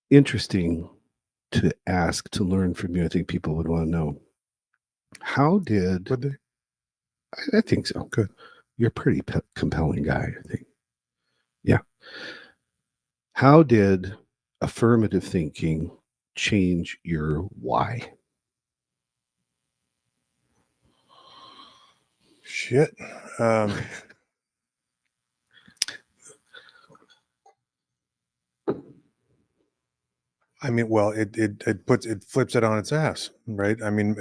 interesting to ask, to learn from you. I think people would want to know, how did Would they? I think so. Good. You're a pretty compelling guy, I think. Yeah. How did affirmative thinking change your why? Shit. I mean, well, it flips it on its ass, right? I mean,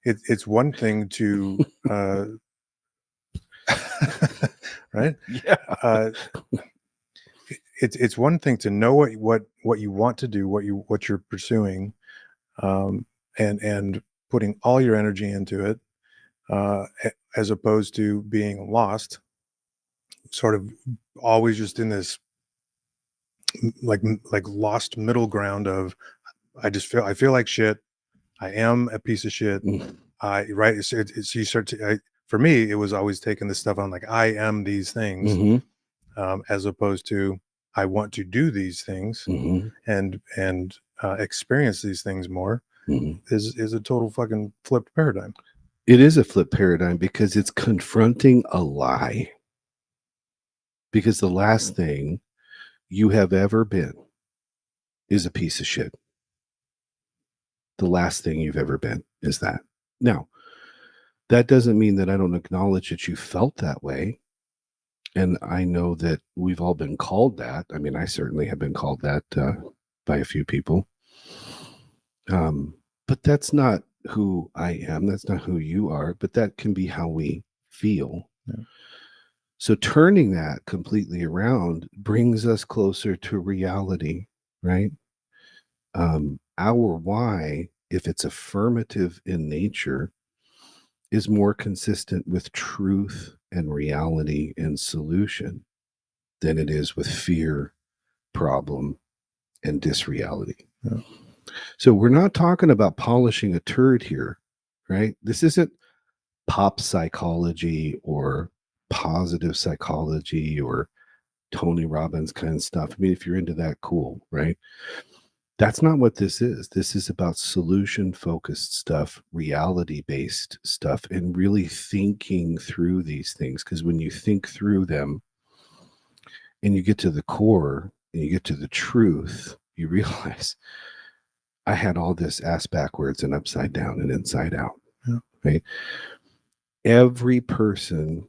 it's one thing to, right? Yeah. Uh, it's one thing to know what you want to do, what you're pursuing, um, and putting all your energy into it, as opposed to being lost, sort of always just in this like lost middle ground of I feel like shit. I am a piece of shit. Mm. Right. You start to, for me, it was always taking this stuff on like I am these things, Mm-hmm. as opposed to I want to do these things Mm-hmm. and experience these things more. Mm-hmm. Is a total fucking flipped paradigm. It is a flip paradigm because it's confronting a lie. Because the last thing you have ever been is a piece of shit. The last thing you've ever been is that. Now, that doesn't mean that I don't acknowledge that you felt that way. And I know that we've all been called that. I mean, I certainly have been called that by a few people. But that's not who I am. That's not who you are. But that can be how we feel. Yeah. So turning that completely around brings us closer to reality, right? Our why, if it's affirmative in nature, is more consistent with truth and reality and solution than it is with fear, problem, and disreality. Yeah. So we're not talking about polishing a turd here, right? This isn't pop psychology or positive psychology or Tony Robbins kind of stuff. I mean, if you're into that, cool, right? That's not what this is. This is about solution focused stuff, reality based stuff, and really thinking through these things. Because when you think through them and you get to the core and you get to the truth, you realize I had all this ass backwards and upside down and inside out. Yeah. Right. Every person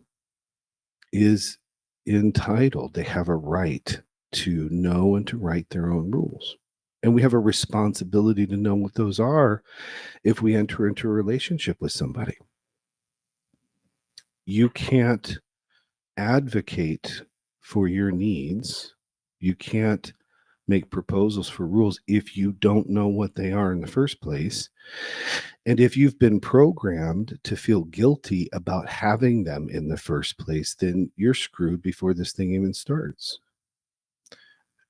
is entitled, they have a right to know and to write their own rules. And we have a responsibility to know what those are if we enter into a relationship with somebody. You can't advocate for your needs. You can't make proposals for rules if you don't know what they are in the first place. And if you've been programmed to feel guilty about having them in the first place, then you're screwed before this thing even starts.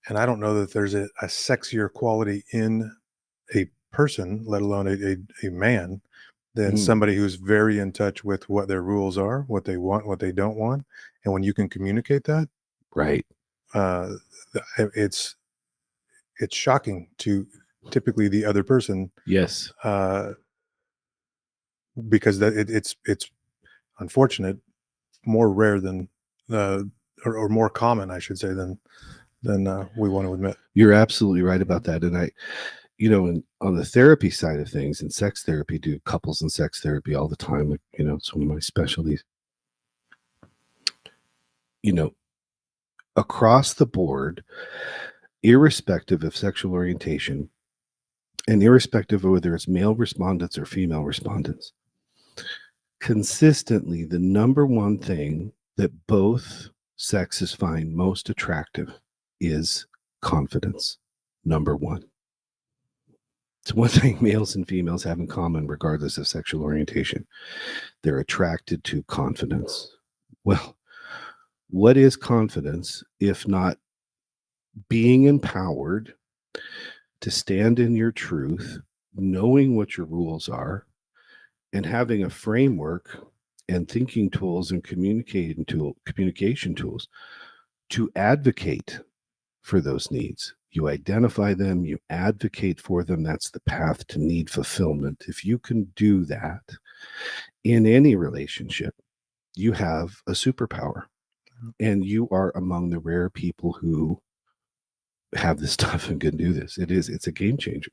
And I don't know that there's a sexier quality in a person, let alone a man, than Mm, somebody who's very in touch with what their rules are, what they want, what they don't want. And when you can communicate that, right. uh, it's shocking to typically the other person, Yes. uh, because it's unfortunate, more rare than uh, or more common, I should say, than we want to admit. You're absolutely right about that. And on the therapy side of things, in sex therapy, do couples and sex therapy all the time. Like, it's one of my specialties. You know, across the board, irrespective of sexual orientation and irrespective of whether it's male respondents or female respondents, consistently, the number one thing that both sexes find most attractive is confidence. Number one. It's one thing males and females have in common, regardless of sexual orientation. They're attracted to confidence. Well, what is confidence if not being empowered to stand in your truth, knowing what your rules are, and having a framework and thinking tools and communication tools to advocate for those needs. You identify them, you advocate for them. That's the path to need fulfillment. If you can do that in any relationship, you have a superpower. And you are among the rare people who have this stuff and can do this. It's a game changer.